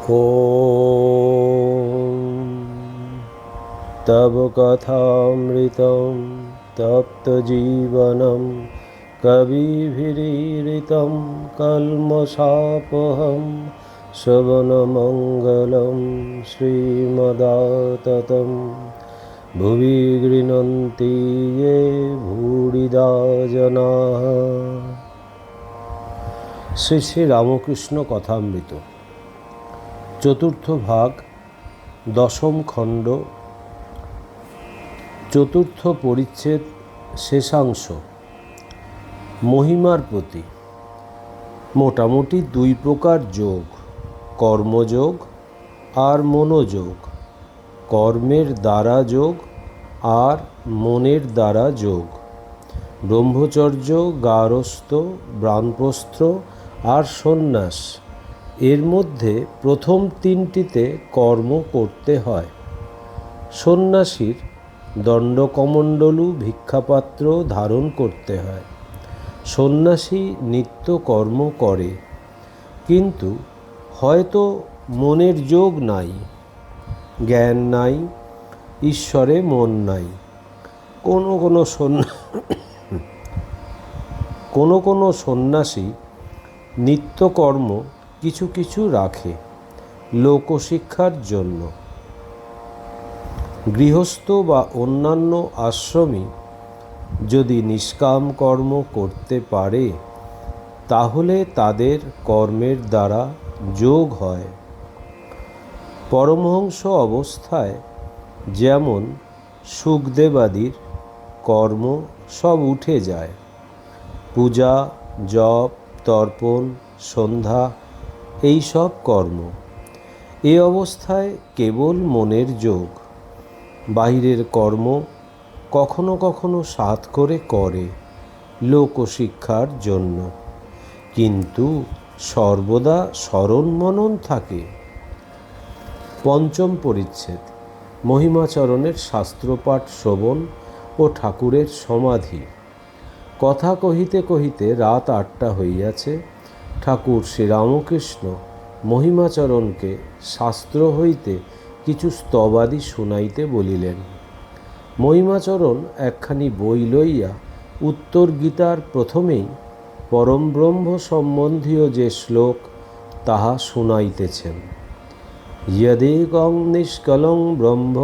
ॐ तव कथामृतं तप्तजीवनं कविभिरीडितं कल्मषापहं श्रवणमङ्गलं श्रीमदाततं भुवि गृह्णन्ति ये भूरिदा जनाः। শ্রী শ্রী রামকৃষ্ণ কথামৃত চতুর্থ ভাগ, দশম খণ্ড, চতুর্থ পরিচ্ছেদ, শেষাংশ। মহিমার প্রতি। মোটামুটি দুই প্রকার যোগ, কর্মযোগ আর মনোযোগ। কর্মের দ্বারা যোগ আর মনের দ্বারা যোগ। ব্রহ্মচর্য, গারস্থ, বানপ্রস্থ আর সন্ন্যাস, এর মধ্যে প্রথম তিনটিতে কর্ম করতে হয়। সন্ন্যাসীর দণ্ডকমণ্ডলু ভিক্ষাপাত্র ধারণ করতে হয়। সন্ন্যাসী নিত্য কর্ম করে, কিন্তু হয়তো মনের যোগ নাই, জ্ঞান নাই, ঈশ্বরে মন নাই। কোনো সন্ন্যাসী নিত্যকর্ম কিছু কিছু রাখে লোকশিক্ষার জন্য। গৃহস্থ বা অন্যান্য আশ্রমী যদি নিষ্কাম কর্ম করতে পারে, তাহলে তাদের কর্মের দ্বারা যোগ হয়। পরমহংস অবস্থায় যেমন সুখদেবাদির কর্ম সব উঠে যায়। পূজা, জপ, তর্পণ, সন্ধ্যা, এই সব কর্ম। এ অবস্থায় কেবল মনের যোগ। বাহিরের কর্ম কখনো কখনো সাধ করে লোকশিক্ষার জন্য, কিন্তু সর্বদা স্মরণ মনন থাকে। পঞ্চম পরিচ্ছেদ, মহিমাচরণের শাস্ত্রপাঠ শ্রবণ ও ঠাকুরের সমাধি। কথা কহিতে কহিতে রাত 8টা হইয়াছে। ঠাকুর শ্রীরামকৃষ্ণ মহিমাচরণকে শাস্ত্র হইতে কিছু স্তবাদি শুনাইতে বলিলেন। মহিমাচরণ একখানি বই লইয়া উত্তর গীতার প্রথমেই পরমব্রহ্ম সম্বন্ধীয় যে শ্লোক, তাহা শুনাইতেছেন। যদেকং নিষ্কলং ব্রহ্ম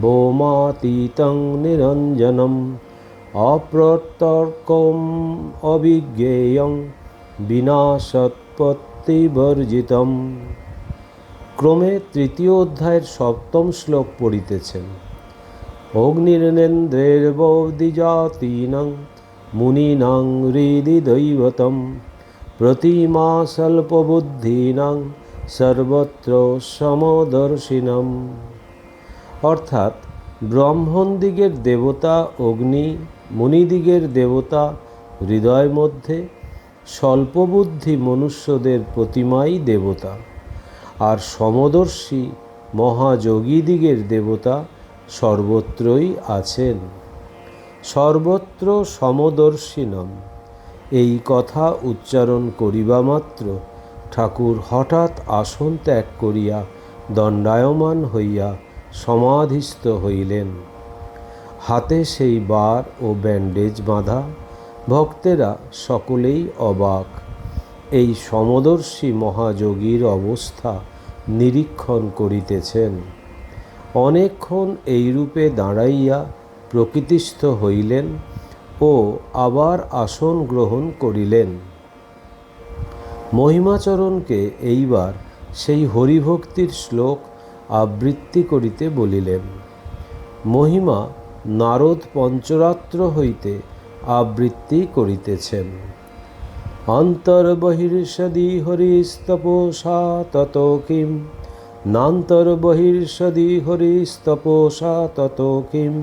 ব্যোমাতীতং নিরঞ্জনম অপ্রত্যর্কম অবিজ্ঞেয়ং বিনাশোৎপত্তিবর্জিতম। ক্রমে তৃতীয় অধ্যায়ের 7ম শ্লোক পড়িতেছেন। অগ্নির্নেন্দ্রের্বৌদ্ধিজাতীনাং মুনীনাং হৃদি দৈবতম প্রতিমা স্বল্পবুদ্ধীনাং সর্বত্র সমদর্শিনম। অর্থাৎ ব্রাহ্মণদিগের দেবতা অগ্নি, মুনিদিগের দেবতা হৃদয় মধ্যে, স্বল্পবুদ্ধি মনুষ্যদের প্রতিমাই দেবতা, আর সমদর্শী মহাযোগীদিগের দেবতা সর্বত্রই আছেন। সর্বত্র সমদর্শিনম, এই কথা উচ্চারণ করিবা মাত্র ঠাকুর হঠাৎ আসন ত্যাগ করিয়া দণ্ডায়মান হইয়া সমাধিস্থ হইলেন। হাতে সেই বার ও ব্যান্ডেজ বাঁধা। ভক্তেরা সকলেই অবাক। এই সমদর্শী মহাযোগীর অবস্থা নিরীক্ষণ করিতেছেন। অনেকক্ষণ এইরূপে দাঁড়াইয়া প্রকৃতিস্থ হইলেন ও আবার আসন গ্রহণ করিলেন। মহিমাচরণকে এইবার সেই হরিভক্তির শ্লোক আবৃত্তি করিতে বলিলেন। মহিমা নারদ পঞ্চরাত্র হইতে আবৃত্তি করিতেছেন। অন্তর্বহির্ষদি হরিস্তপোষা তত কিম, নান্তর্বহির্ষদি হরিস্তপোষা তত কিম,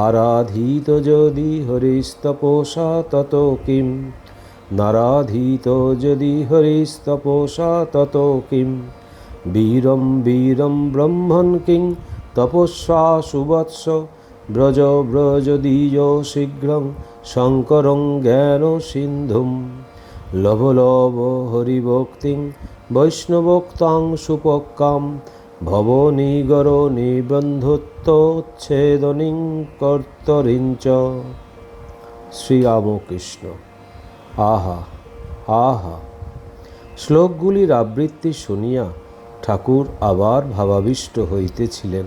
আরাধিত যদি হরিস্তপোষা তত কিম, নারাধিত যদি হরিস্তপোষা তত কিম। বীরম বীরম ব্রহ্মণ কিং তপস্যা সুবৎস, ব্রজ ব্রজ দ্বিজ শীঘ্রং শঙ্করং জ্ঞান সিন্ধুম। লভ লভ হরিভক্তিং বৈষ্ণবোক্তাং সুপক্কাম ভবনিগর নিবন্ধুত্বোচ্ছেদনিং কর্তরিঞ্চ। শ্রীরামকৃষ্ণ। আহা আহা! শ্লোকগুলির আবৃত্তি শুনিয়া ঠাকুর আবার ভাবাবিষ্ট হইতেছিলেন।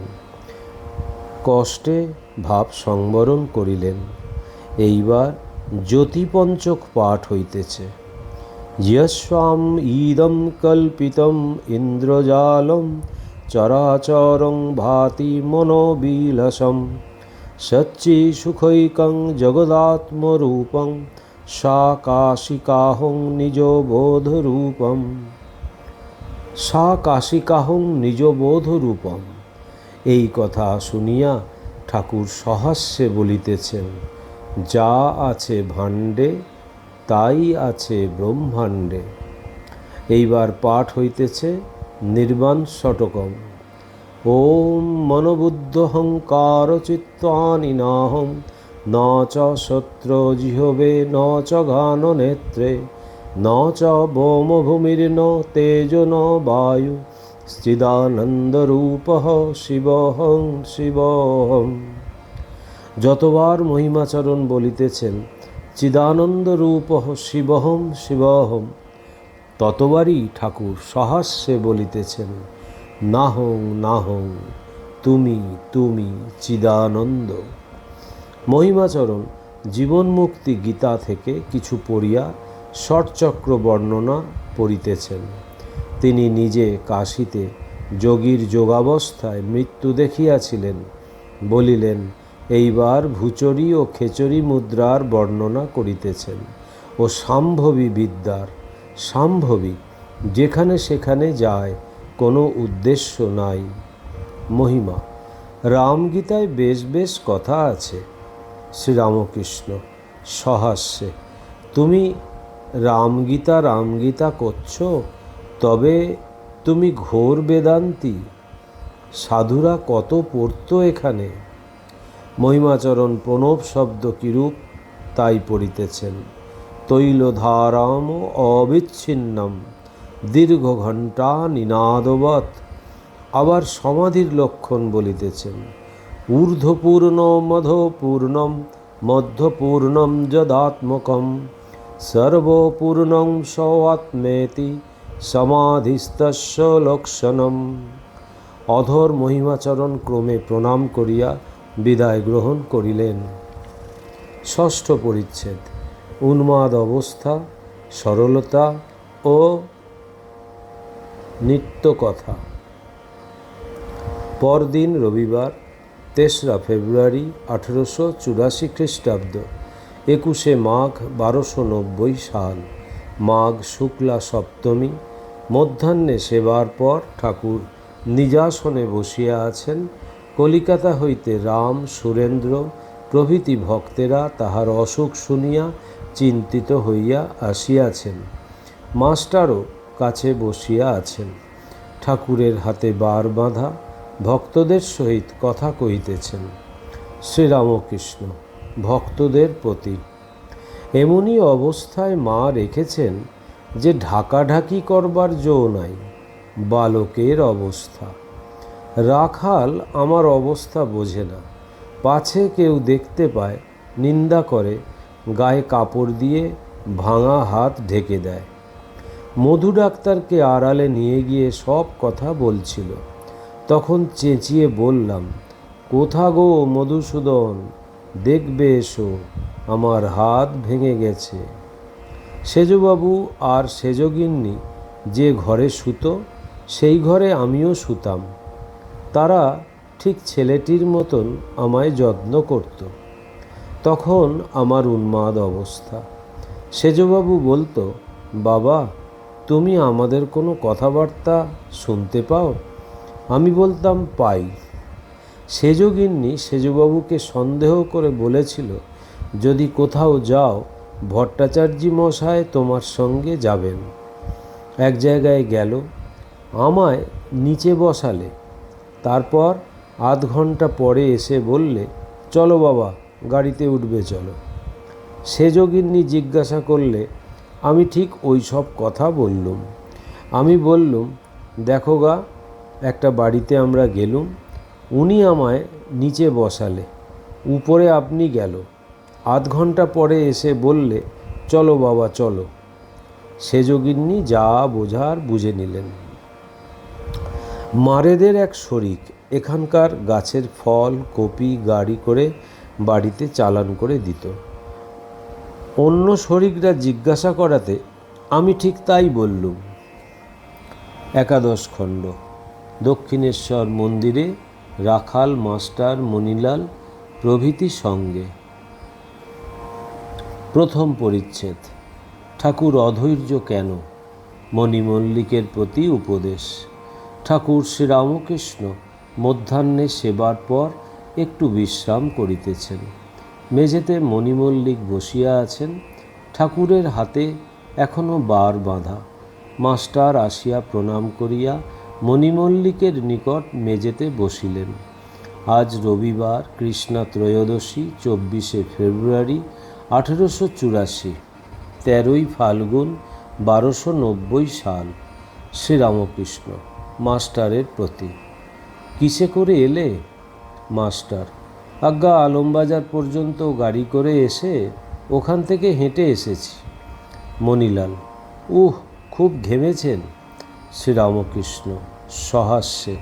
কষ্টে ভাব সংবরণ করিলেন। এইবার জ্যোতিপঞ্চক পাঠ হইতেছে। যস্বাম ইদম কল্পিতম ইন্দ্রজালম চরাচরং ভাতি মনোবিলাসম সচ্চি সুখৈকং জগদাত্মরূপং সাকাশিকাহং নিজবোধরূপম। সাকাশিকাহং নিজবোধরূপম। এই কথা শুনিয়া ঠাকুর সহাস্যে বলিতেছেন, যা আছে ভাণ্ডে তাই আছে ব্রহ্মাণ্ডে। এইবার পাঠ হইতেছে নির্বাণ ষটকম। ওম মনোবুদ্ধহংকার চিত্তানি নাহং ন চ সত্র জিহবে ন চ গান নেত্রে ন চ বোম ভূমির্ন তেজো ন বায়ু চিদানন্দরূপঃ শিবহং শিবহং। যতবার মহিমাচরণ বলিতেছেন চিদানন্দরূপঃ শিবহং শিবহং, ততবারই ঠাকুর সহাস্যে বলিতেছেন, নাহং নাহং, তুমি তুমি চিদানন্দ। মহিমাচরণ জীবনমুক্তি গীতা থেকে কিছু পড়িয়া ষটচক্র বর্ণনা পড়িতেছেন। তিনি নিজে কাশীতে যোগীর যোগাবস্থায় মৃত্যু দেখিয়াছিলেন। বলিলেন, এইবার ভূচরী ও খেচরী মুদ্রার বর্ণনা করিতেছেন ও সাম্ভবী বিদ্যার। সাম্ভবী যেখানে সেখানে যায়, কোনো উদ্দেশ্য নাই। মহিমা রামগীতায় বেশ বেশ কথা আছে। শ্রীরামকৃষ্ণ সহাস্যে, তুমি রামগীতা রামগীতা করছ, তবে তুমি ঘোর বেদান্তি। সাধুরা কত পড়ত এখানে। মহিমাচরণ প্রণব শব্দ কিরূপ তাই পড়িতেছেন। তৈলধারাম অবিচ্ছিন্নম দীর্ঘ ঘণ্টা নিনাদবৎ। আবার সমাধির লক্ষণ বলিতেছেন। ঊর্ধ্বপূর্ণ মধপূর্ণম মধ্যপূর্ণম যদাত্মকম সর্বপূর্ণং স্বাত্মেতি সমাধিস্তস্য লক্ষণম। অধর মহিমাচরণ ক্রমে প্রণাম করিয়া বিদায় গ্রহণ করিলেন। ষষ্ঠ পরিচ্ছেদ। উন্মাদ অবস্থা, সরলতা ও নিত্যকথা। পরদিন রবিবার ৩রা ফেব্রুয়ারি 1884 খ্রিস্টাব্দ, 21শে মাঘ 1290 সাল। মাঘ শুক্লা সপ্তমী। মধ্যাহ্নে সেবার পর ঠাকুর নিজাসনে বসিয়া আছেন। কলিকাতা হইতে রাম, সুরেন্দ্র প্রভৃতি ভক্তেরা তাহার অসুখ শুনিয়া চিন্তিত হইয়া আসিয়াছেন। মাস্টারও কাছে বসিয়া আছেন। ঠাকুরের হাতে বার বাঁধা, ভক্তদের সহিত কথা কহিতেছেন। শ্রীরামকৃষ্ণ ভক্তদের প্রতি। এমনই অবস্থায় মা রেখেছেন যে ঢাকাঢাকি করবার জো নাই। বালকের অবস্থা। রাখাল আমার অবস্থা বোঝে না। পাছে কেউ দেখতে পায়, নিন্দা করে, গায়ে কাপড় দিয়ে ভাঙা হাত ঢেকে দেয়। মধু ডাক্তারকে আড়ালে নিয়ে গিয়ে সব কথা বলছিল। তখন চেঁচিয়ে বললাম, কোথা গো মধুসূদন, দেখবে এসো, আমার হাত ভেঙে গেছে। সেজবাবু আর সেজগিন্নি যে ঘরে শুতো, সেই ঘরে আমিও শুতাম। তারা ঠিক ছেলেটির মতন আমায় যত্ন করত। তখন আমার উন্মাদ অবস্থা। সেজবাবু বলতো, বাবা তুমি আমাদের কোনো কথাবার্তা শুনতে পাও? আমি বলতাম, পাই। সেজগিন্নি সেজবাবুকে সন্দেহ করে বলেছিল, যদি কোথাও যাও ভট্টাচার্যি মশাই তোমার সঙ্গে যাবেন। এক জায়গায় গেল, আমায় নিচে বসালে। তারপর আধ ঘন্টা পরে এসে বললে, চলো বাবা, গাড়িতে উঠবে চলো। সেজগিন্নি জিজ্ঞাসা করলে আমি ঠিক ওই সব কথা বললুম। আমি বললুম, দেখো গা, একটা বাড়িতে আমরা গেলুম, উনি আমায় নিচে বসালে, উপরে আপনি গেল। আধ ঘন্টা পরে এসে বললে, চলো বাবা চলো। সেজগিন্নি যা বোঝার বুঝে নিলেন। মারেদের এক শরিক এখানকার গাছের ফল কপি গাড়ি করে বাড়িতে চালান করে দিত। অন্য শরিকরা জিজ্ঞাসা করাতে আমি ঠিক তাই বললুম। একাদশ খণ্ড। দক্ষিণেশ্বর মন্দিরে রাখাল মাস্টার মণিলাল প্রভৃতি সঙ্গে। প্রথম পরিচ্ছেদ। ঠাকুর অধৈর্য কেন? মণিমল্লিকের প্রতি উপদেশ। ঠাকুর শ্রীরামকৃষ্ণ মধ্যাহ্নে সেবার পর একটু বিশ্রাম করিতেছেন। মেঝেতে মণিমল্লিক বসিয়া আছেন। ঠাকুরের হাতে এখনও বার বাঁধা। মাস্টার আসিয়া প্রণাম করিয়া মণিমল্লিকের নিকট মেঝেতে বসিলেন। আজ রবিবার, কৃষ্ণা ত্রয়োদশী, 24শে ফেব্রুয়ারি 1884, 13ই ফাল্গুন 1290 সাল। শ্রীরামকৃষ্ণ মাস্টারের প্রতি। কিসে করে এলে? মাস্টার, আজ্ঞা আলমবাজার পর্যন্ত গাড়ি করে এসে ওখান থেকে হেঁটে এসেছি। মণিলাল, খুব ঘেমেছেন? শ্রীরামকৃষ্ণ সহাস্যে,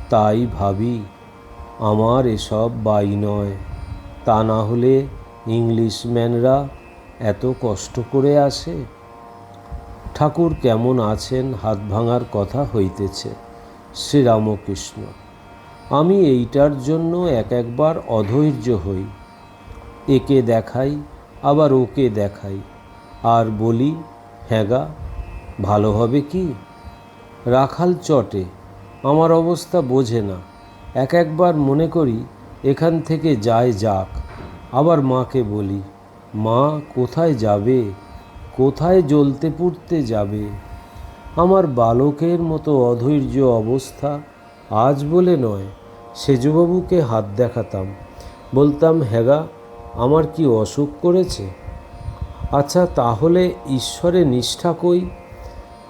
তাই ভাবি আমার এসব বাই নয়, তা না হলে ইংলিশম্যানরা এত কষ্ট করে আসে। ঠাকুর কেমন আছেন হাত ভাঙার কথা হইতেছে। শ্রীরামকৃষ্ণ, আমি এইটার জন্য একবার অধৈর্য হই। একে দেখাই আবার ওকে দেখাই, আর বলি হ্যাঁগা ভালো হবে কি? রাখাল চটে, আমার অবস্থা বোঝে না। একবার মনে করি এখান থেকে যাক। আবার মাকে বলি, মা কোথায় যাবে, কোথায় জ্বলতে পুড়তে যাবে? আমার বালকের মতো অধৈর্য অবস্থা আজ বলে নয়, সেজবাবুকে হাত দেখাতাম, বলতাম হ্যাঁগা আমার কি অসুখ করেছে? আচ্ছা তাহলে ঈশ্বরে নিষ্ঠা কই?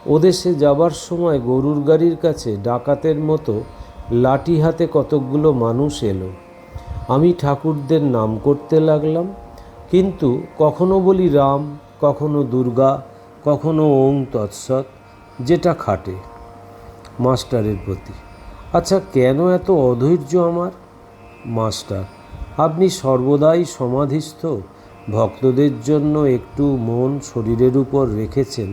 ওদেশে যাবার সময় গরুর গাড়ির কাছে ডাকাতের মতো লাঠি হাতে কতকগুলো মানুষ এলো। আমি ঠাকুরদের নাম করতে লাগলাম, কিন্তু কখনো বলি রাম, কখনো দুর্গা, কখনো ওং তৎসৎ, যেটা খাটে। মাস্টারের প্রতি। আচ্ছা কেন এত অধৈর্য আমার? মাস্টার, আপনি সর্বদাই সমাধিস্থ, ভক্তদের জন্য একটু মন শরীরের উপর রেখেছেন,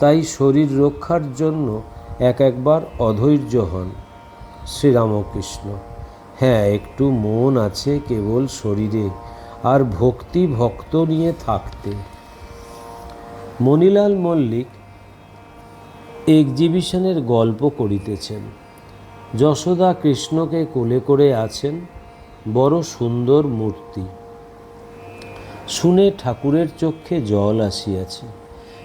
তাই শরীর রক্ষার জন্য একবার অধৈর্য হন। শ্রীরামকৃষ্ণ, হ্যাঁ একটু মন আছে কেবল শরীরে, আর ভক্তি ভক্ত নিয়ে থাকতে। মণিলাল মল্লিক এক্সিবিশনের গল্প করিতেছেন। যশোদা কৃষ্ণকে কোলে করে আছেন, বড় সুন্দর মূর্তি। শুনে ঠাকুরের চক্ষে জল আসিয়াছে।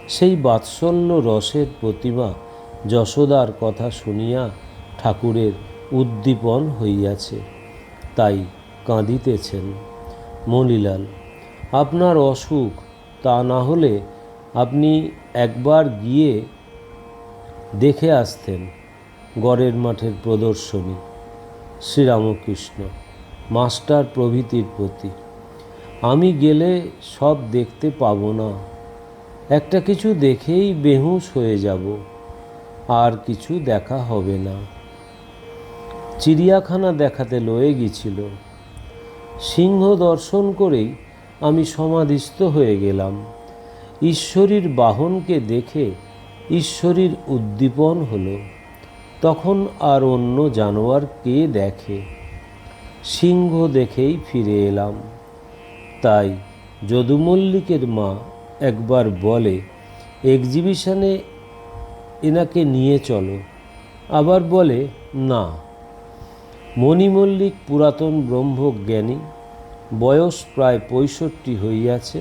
সেই বাৎসল্য রসের প্রতিমা যশোদার কথা শুনিয়া ঠাকুরের উদ্দীপন হইয়াছে, তাই কাঁদিতেছেন। মণিলাল, আপনার অসুখ, তা না হলে আপনি একবার গিয়ে দেখে আসতেন গড়ের মাঠের প্রদর্শনী। শ্রীরামকৃষ্ণ মাস্টার প্রভৃতির প্রতি। আমি গেলে সব দেখতে পাবো না, একটা কিছু দেখেই বেহুঁশ হয়ে যাব, আর কিছু দেখা হবে না। চিড়িয়াখানা দেখাতে লয়ে গিয়েছিল, সিংহ দর্শন করেই আমি সমাধিস্থ হয়ে গেলাম। ঈশ্বরীর বাহনকে দেখে ঈশ্বরীর উদ্দীপন হলো। তখন আর অন্য জানোয়ার কে দেখে? সিংহ দেখেই ফিরে এলাম। তাই যদু মল্লিকের মা একবার বলে, এক্সিবিশনে এনাকে নিয়ে চলো, আবার বলে না। মণিমল্লিক পুরাতন ব্রহ্মজ্ঞানী, বয়স প্রায় 65 হইয়াছে।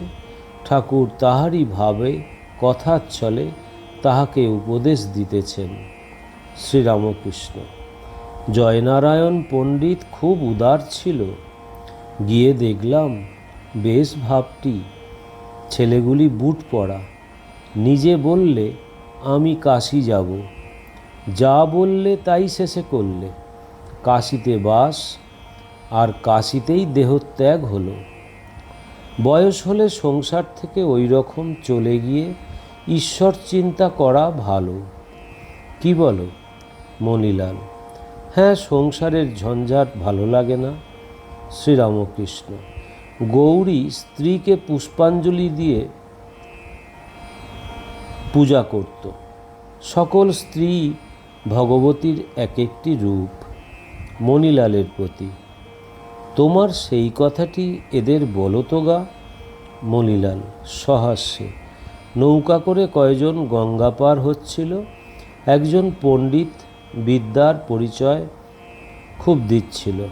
ঠাকুর তাহারই ভাবে কথার ছলে তাহাকে উপদেশ দিতেছেন। শ্রীরামকৃষ্ণ, জয়নারায়ণ পণ্ডিত খুব উদার ছিল, গিয়ে দেখলাম বেশ ভাবটি। ছেলেগুলি বুট পরা। নিজে বললে আমি কাশী যাব। যা বললে তাই শেষে করলে। কাশীতে বাস, আর কাশীতেই দেহত্যাগ হলো। বয়স হলে সংসার থেকে ওই রকম চলে গিয়ে ঈশ্বর চিন্তা করা ভালো। কি বলো মণিলাল? হ্যাঁ, সংসারের ঝঞ্ঝাট ভালো লাগে না। শ্রীরামকৃষ্ণ। গৌরী স্ত্রীকে পুষ্পাঞ্জলি দিয়ে পূজা করত। সকল স্ত্রী ভগবতীর এক একটি রূপ। মণিলালের প্রতি তোমার সেই কথাটি এদের বলো তো গা। মণিলাল সহাস্যে। নৌকা করে কয়জন গঙ্গা পার হচ্ছিল। একজন পণ্ডিত বিদ্যার পরিচয় খুব দিচ্ছিল।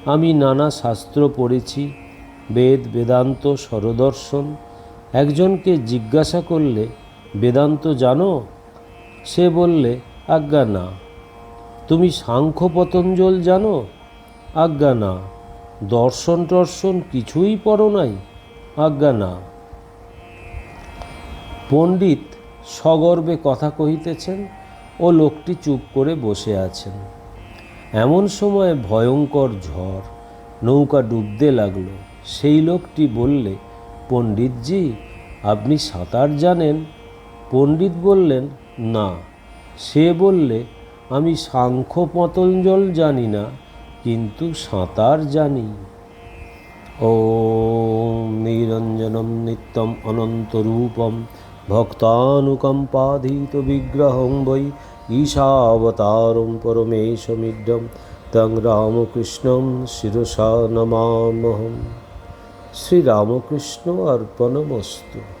আমি নানা শাস্ত্র পড়েছি, বেদ বেদান্ত স্বরদর্শন। একজনকে জিজ্ঞাসা করলে, বেদান্ত জানো? সে বললে, আজ্ঞা না। তুমি সাংখ্য পতঞ্জল জানো? আজ্ঞা না। দর্শন টর্শন কিছুই পড়ো নাই? আজ্ঞা না। পণ্ডিত সগর্বে কথা কহিতেছেন ও লোকটি চুপ করে বসে আছেন। এমন সময় ভয়ঙ্কর ঝড়, নৌকা ডুবতে লাগলো। সেই লোকটি বললে, পণ্ডিতজি, আপনি সাঁতার জানেন? পণ্ডিত বললেন, না। সে বললে, আমি সাংখ্য পতঞ্জল জানি না, কিন্তু সাঁতার জানি। ওম নিরঞ্জনম নিত্যম অনন্তরূপম ভক্তানুকম্পাধীত বিগ্রহং বৈ ঈশাবতারং পরমেশমিড্ডম তং রামকৃষ্ণং শিরসা নমামহম। শ্রীরামকৃষ্ণ অর্পণমস্তু।